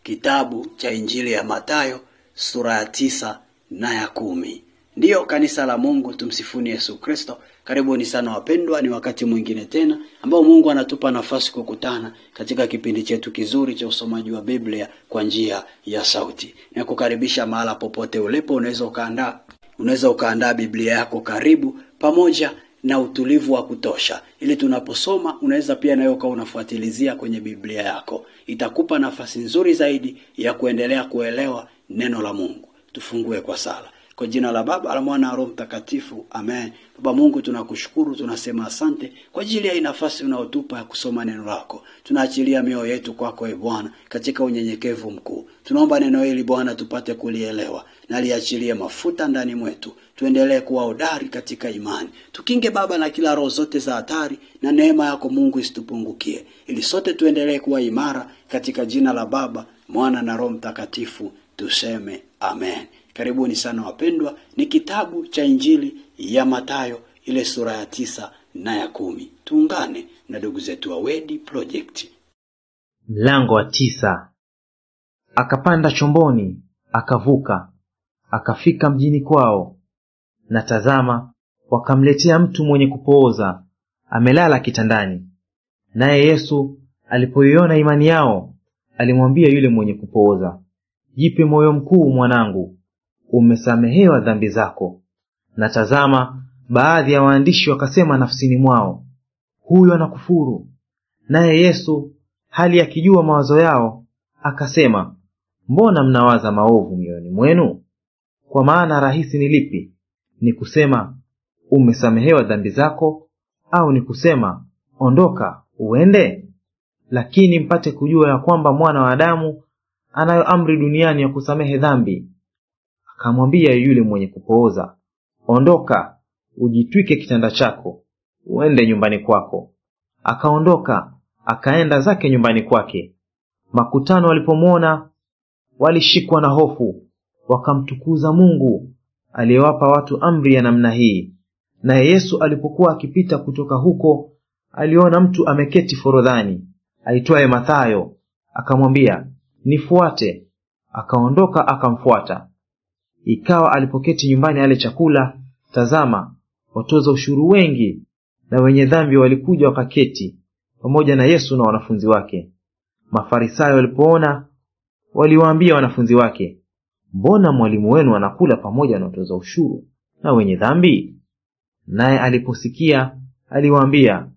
kitabu cha Injili ya Mathayo sura ya 9 na ya 10. Ndiyo kanisa la Mungu, tumsifuni Yesu Kristo. Karibuni sana wapendwa, ni wakati mwingine tena ambao Mungu anatupa nafasi kukutana katika kipindi chetu kizuri cha usomaji wa Biblia kwa njia ya sauti. Nakukaribisha mahala popote ulipo, unaweza ukaandaa Biblia yako karibu pamoja na utulivu wa kutosha, ili tunaposoma unaweza pia nayo unafuatilizia kwenye Biblia yako. Itakupa nafasi nzuri zaidi ya kuendelea kuelewa neno la Mungu. Tufungue kwa sala. Kwa jina la Baba, la Mwana na Roho Mtakatifu. Amen. Baba Mungu, tunakushukuru, tunasema asante kwa ajili ya nafasi unayotupa ya kusoma neno lako. Tunaachilia mioyo yetu kwako, Bwana, katika unyenyekevu mkuu. Tunaomba neno hili Bwana tupate kulielewa, na liachilie mafuta ndani mwetu. Tuendelee kuwa hodari katika imani. Tukinge Baba na kila roho zote za hatari, na neema yako Mungu isitupungukie, ili sote tuendelee kuwa imara katika jina la Baba, Mwana na Roho Mtakatifu. Tuseme amen. Karibuni sana wapendwa, ni kitabu cha Injili ya Mathayo ile sura ya 9 na ya 10. Tuungane na ndugu zetu wa Wedi Project. Mlango wa 9. Akapanda chomboni, akavuka, akafika mjini kwao. Na tazama, wakamletea mtu mwenye kupooza, amelala kitandani. Naye Yesu alipoiona imani yao, alimwambia yule mwenye kupooza, "Jipe moyo mkuu mwanangu, umesamehewa dhambi zako." Na tazama, baadhi ya waandishi wakasema nafsini mwao, "Huyu anakufuru." Naye Yesu, hali akijua mawazo yao, akasema, "Mbona mnawaza maovu mioyoni mwenu? Kwa maana rahisi ni lipi? Ni kusema, umesamehewa dhambi zako, au ni kusema, ondoka uende? Lakini mpate kujua ya kwamba Mwana wa Adamu anayo amri duniani ya kusamehe dhambi." Akamwambia yule mwenye kupooza, "Ondoka, ujitwike kitanda chako, uende nyumbani kwako." Akaondoka, akaenda zake nyumbani kwake. Makutano walipomwona, walishikwa na hofu, wakamtukuza Mungu aliyewapa watu amri ya namna hii. Naye Yesu alipokuwa akipita kutoka huko, aliona mtu ameketi forodhani, aitwaye Mathayo. Akamwambia, "Nifuate." Akaondoka akamfuata. Ikawa alipoketi nyumbani ale chakula, tazama, watoza ushuru wengi na wenye dhambi walikuja wakaketi pamoja na Yesu na wanafunzi wake. Mafarisayo walipoona, waliwaambia wanafunzi wake, "Mbona mwalimu wenu anakula pamoja na watoza ushuru na wenye dhambi?" Naye aliposikia, aliwaambia,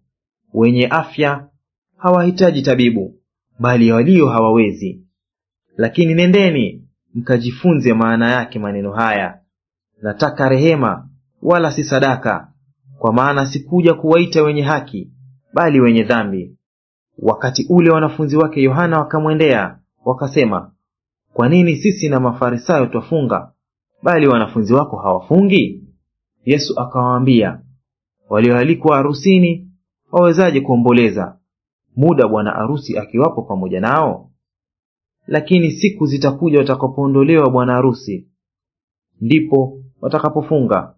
"Wenye afya hawahitaji tabibu, bali walio hawawezi. Lakini nendeni mkajifunze maana yake maneno haya, nataka rehema wala si sadaka, kwa maana sikuja kuwaita wenye haki, bali wenye dhambi." Wakati ule wanafunzi wake Yohana wakamwendea, wakasema, "Kwa nini sisi na Mafarisayo twafunga, bali wanafunzi wako hawafungi?" Yesu akawaambia, "Walioalikwa harusini wawezaje kuomboleza, muda bwana harusi akiwapo pamoja nao? Lakini siku zitakuja watakapoondolewa bwana harusi, ndipo watakapofunga.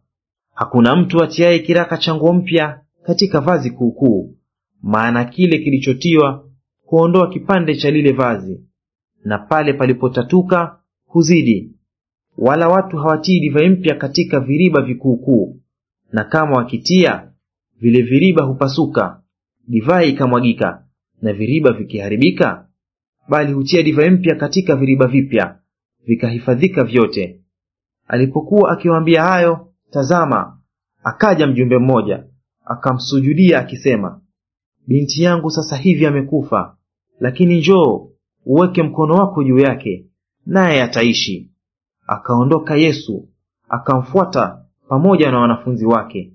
Hakuna mtu atiaye kiraka cha nguo mpya katika vazi kuukuu, maana kile kilichotiwa huondoa kipande cha lile vazi, na pale palipotatuka huzidi. Wala watu hawatii divai mpya katika viriba vikuukuu, na kama wakitia, vile viriba hupasuka, divai ikamwagika, na viriba vikiharibika, bali hutia divai mpya katika viriba vipya, vikahifadhika vyote." Alipokuwa akiwaambia hayo, tazama, akaja mjumbe mmoja, akamsujudia akisema, "Binti yangu sasa hivi amekufa, lakini njoo uweke mkono wako juu yake, naye ataishi." Akaondoka Yesu, akamfuata pamoja na wanafunzi wake.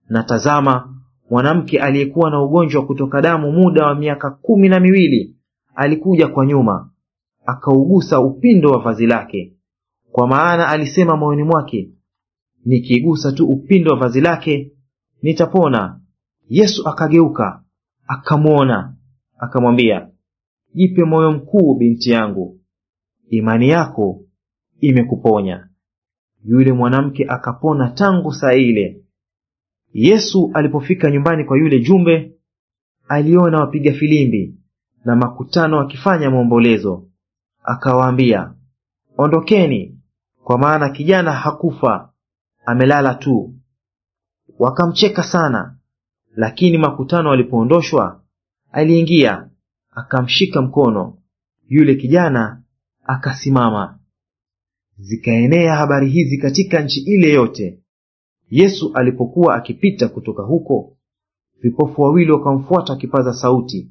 Na tazama, mwanamke aliyekuwa na ugonjwa wa kutoka damu muda wa miaka 12 alikuja kwa nyuma, akaugusa upindo wa vazi lake, kwa maana alisema moyoni mwake, "Nikigusa tu upindo wa vazi lake nitapona." Yesu akageuka, akamwona, akamwambia, "Jipe moyo mkuu binti yangu, imani yako imekuponya." Yule mwanamke akapona tangu saa ile. Yesu alipofika nyumbani kwa yule jumbe, aliona wapiga filimbi na makutano wakifanya maombolezo. akawaambia, ondokeni, kwa maana kijana hakufa, amelala tu. Wakamcheka sana. Lakini makutano walipoondoshwa, aliingia akamshika mkono, yule kijana akasimama. Zikaenea habari hizi katika nchi ile yote. Yesu alipokuwa akipita kutoka huko, vipofu wawili wakamfuata wakipaza sauti,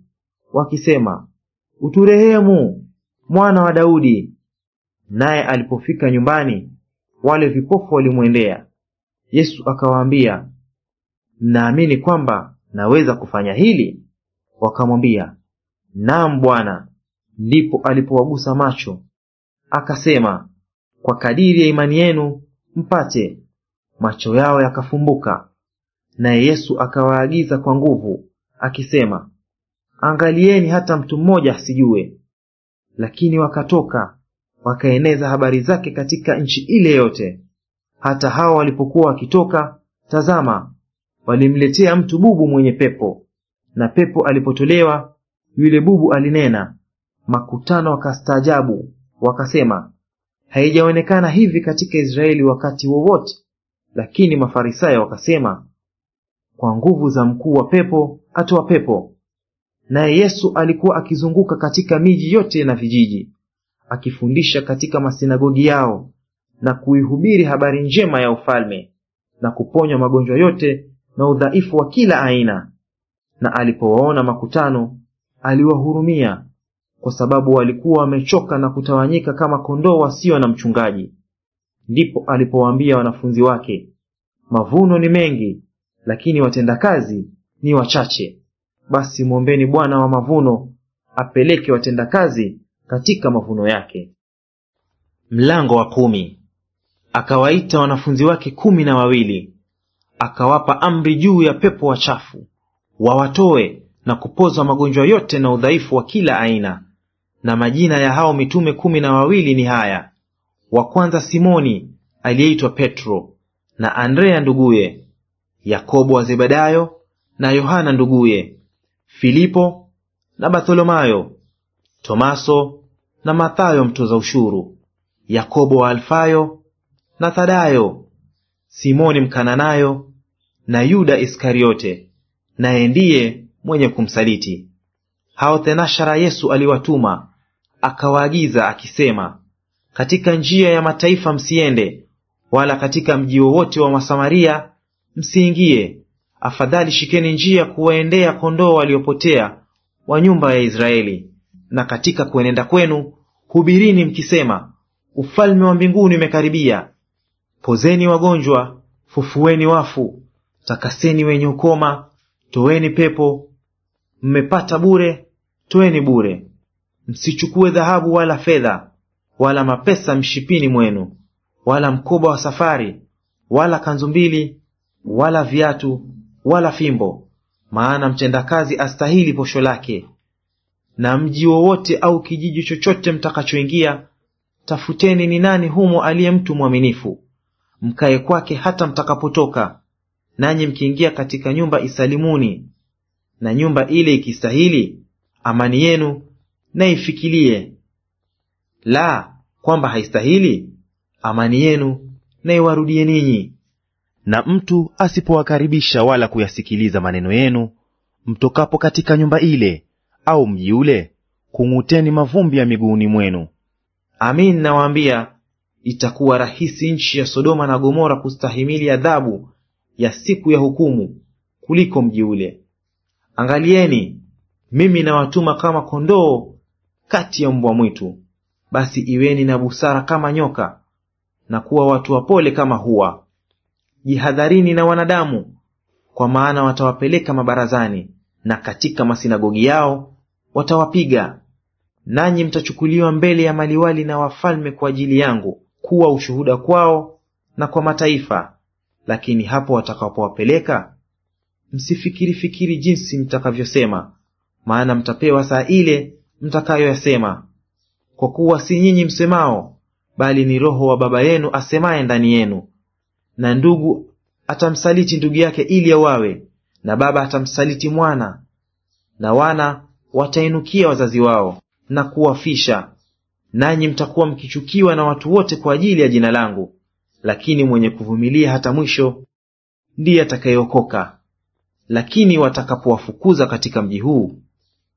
wakisema, uturehemu, Mwana wa Daudi. Naye alipofika nyumbani, wale vipofu walimwendea. Yesu akawaambia, mnaamini kwamba naweza kufanya hili? Wakamwambia, naam Bwana. Ndipo alipowagusa macho, akasema, kwa kadiri ya imani yenu mpate. Macho yao yakafumbuka. Naye Yesu akawaagiza kwa nguvu, akisema, angalieni hata mtu mmoja asijue. Lakini wakatoka, wakaeneza habari zake katika nchi ile yote. Hata hao walipokuwa wakitoka, tazama, walimletea mtu bubu mwenye pepo. Na pepo alipotolewa, yule bubu alinena. Makutano wakastaajabu, wakasema, haijaonekana hivi katika Israeli wakati wowote. Lakini Mafarisayo wakasema, kwa nguvu za mkuu wa pepo atoa pepo. Naye Yesu alikuwa akizunguka katika miji yote na vijiji, akifundisha katika masinagogi yao, na kuihubiri habari njema ya ufalme, na kuponya magonjwa yote na udhaifu wa kila aina. Na alipowaona makutano, aliwahurumia, kwa sababu walikuwa wamechoka na kutawanyika kama kondoo wasio na mchungaji. Ndipo alipowaambia wanafunzi wake, mavuno ni mengi, lakini watendakazi ni wachache. Basi mwombeni Bwana wa mavuno apeleke watendakazi katika mavuno yake. Mlango wa 10. Akawaita wanafunzi wake 12, akawapa amri juu ya pepo wachafu, wawatoe na kupoza magonjwa yote na udhaifu wa kila aina. Na majina ya hao mitume 12 ni haya: wa kwanza Simoni aliyeitwa Petro, na Andrea nduguye, Yakobo wa Zebedayo na Yohana nduguye, Filipo na Bartholomayo, Tomaso na Mathayo mtoza ushuru, Yakobo wa Alfayo na Thadayo, Simoni Mkananayo na Yuda Iskariote, naye ndiye mwenye kumsaliti. Hao thenashara Yesu aliwatuma, akawaagiza akisema, katika njia ya mataifa msiende, wala katika mji wowote wa Masamaria msiingie. Afadhali shikeni njia kuwaendea kondoo waliopotea wa nyumba ya Israeli. Na katika kuenenda kwenu hubirini mkisema, ufalme wa mbinguni umekaribia. Pozeni wagonjwa, fufueni wafu, takaseni wenye ukoma, toeni pepo. Mmepata bure, toeni bure. Msichukue dhahabu wala fedha, wala mapesa mshipini mwenu, wala mkoba wa safari, wala kanzu mbili, wala viatu, wala fimbo, maana mtendakazi astahili posho lake. Na mji wowote au kijiji chochote mtakachoingia, tafuteni ni nani humo aliye mtu mwaminifu, mkae kwake hata mtakapotoka. Nanyi mkiingia katika nyumba isalimuni. Na nyumba ile ikistahili, amani yenu na ifikilie. La, kwamba haistahili, amani yenu na iwarudie ninyi. Na mtu asipowakaribisha wala kuyasikiliza maneno yenu, mtokapo katika nyumba ile au mji ule, kung'uteni mavumbi ya miguuni mwenu. Amin nawaambia, itakuwa rahisi nchi ya Sodoma na Gomora kustahimili adhabu ya siku ya hukumu kuliko mji ule. Angalieni, mimi nawatuma kama kondoo kati ya mbwa mwitu. Basi iweni na busara kama nyoka, na kuwa watu wapole kama hua. Jihadharini na wanadamu, kwa maana watawapeleka mabarazani, na katika masinagogi yao watawapiga. Nanyi mtachukuliwa mbele ya maliwali na wafalme kwa ajili yangu, kuwa ushuhuda kwao na kwa mataifa. Lakini hapo watakapowapeleka, msifikiri jinsi mtakavyosema, maana mtapewa saa ile mtakayoyasema. Kwa kuwa si nyinyi msemao, bali ni Roho wa Baba yenu asemaye ndani yenu. Na ndugu atamsaliti ndugu yake ili auawe, na baba atamsaliti mwana, na wana watainukia wazazi wao na kuwafisha. nanyi mtakuwa mkichukiwa na watu wote kwa ajili ya jina langu, lakini mwenye kuvumilia hata mwisho ndiye atakayeokoka. Lakini watakapowafukuza katika mji huu,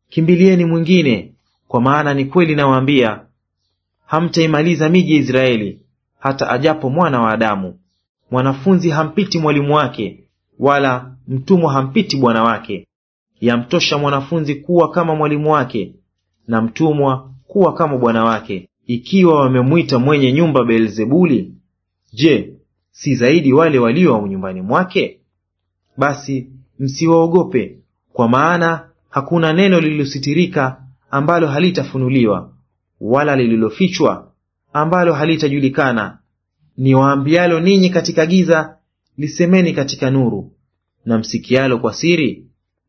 kimbilieni mwingine, kwa maana ni kweli nawaambia, hamtaimaliza miji ya Israeli hata ajapo Mwana wa Adamu. Mwanafunzi hampiti mwalimu wake, wala mtumwa hampiti bwana wake. Yamtosha mwanafunzi kuwa kama mwalimu wake, na mtumwa kuwa kama bwana wake. Ikiwa wamemwita mwenye nyumba Beelzebuli, je, si zaidi wale walio nyumbani mwake? Basi msiwaogope, kwa maana hakuna neno lililositirika ambalo halitafunuliwa, wala lililofichwa ambalo halitajulikana. Niwaambialo ninyi katika giza, lisemeni katika nuru, na msikialo kwa siri,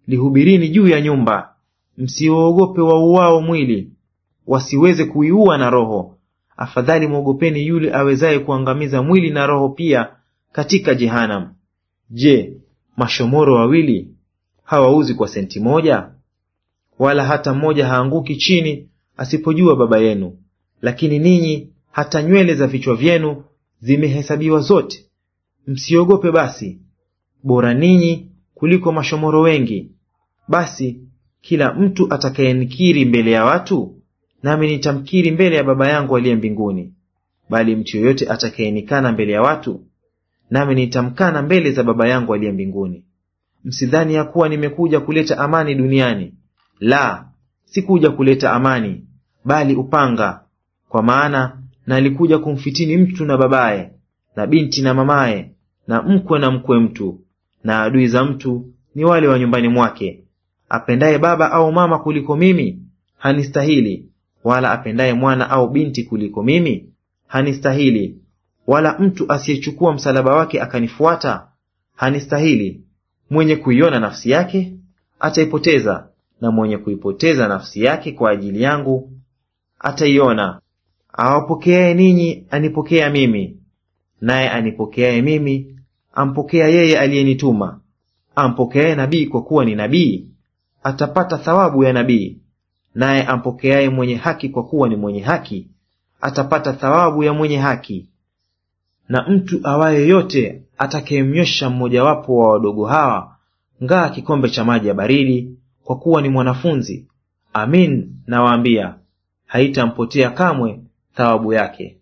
lihubirini juu ya nyumba. Msiwaogope wauao mwili, wasiweze kuiua na roho. Afadhali mwogopeni yule awezaye kuangamiza mwili na roho pia katika Jehanamu. Je, mashomoro wawili hawauzi kwa senti moja? Wala hata mmoja haanguki chini asipojua Baba yenu. Lakini ninyi hata nywele za vichwa vyenu zimehesabiwa zote. Msiogope basi, bora ninyi kuliko mashomoro wengi. Basi kila mtu atakayenikiri mbele ya watu, nami nitamkiri mbele ya Baba yangu aliye mbinguni. Bali mtu yoyote atakayenikana mbele ya watu, nami nitamkana mbele za Baba yangu aliye mbinguni. Msidhani ya kuwa nimekuja kuleta amani duniani. La, sikuja kuleta amani, bali upanga. Kwa maana nalikuja kumfitini mtu na babaye, na binti na mamaye, na mkwe na mkwe mtu, na adui za mtu ni wale wa nyumbani mwake. Apendaye baba au mama kuliko mimi hanistahili, wala apendaye mwana au binti kuliko mimi hanistahili, wala mtu asiyechukua msalaba wake akanifuata hanistahili. Mwenye kuiona nafsi yake ataipoteza, na mwenye kuipoteza nafsi yake kwa ajili yangu ataiona. Awapokeaye ninyi anipokea mimi, naye anipokeaye mimi ampokea yeye aliyenituma. Ampokeaye nabii kwa kuwa ni nabii atapata thawabu ya nabii, naye ampokeaye mwenye haki kwa kuwa ni mwenye haki atapata thawabu ya mwenye haki. Na mtu awaye yote atakayemnywesha mmojawapo wa wadogo hawa ngaa kikombe cha maji ya baridi, kwa kuwa ni mwanafunzi, amin nawaambia, haitampotea kamwe thawabu yake.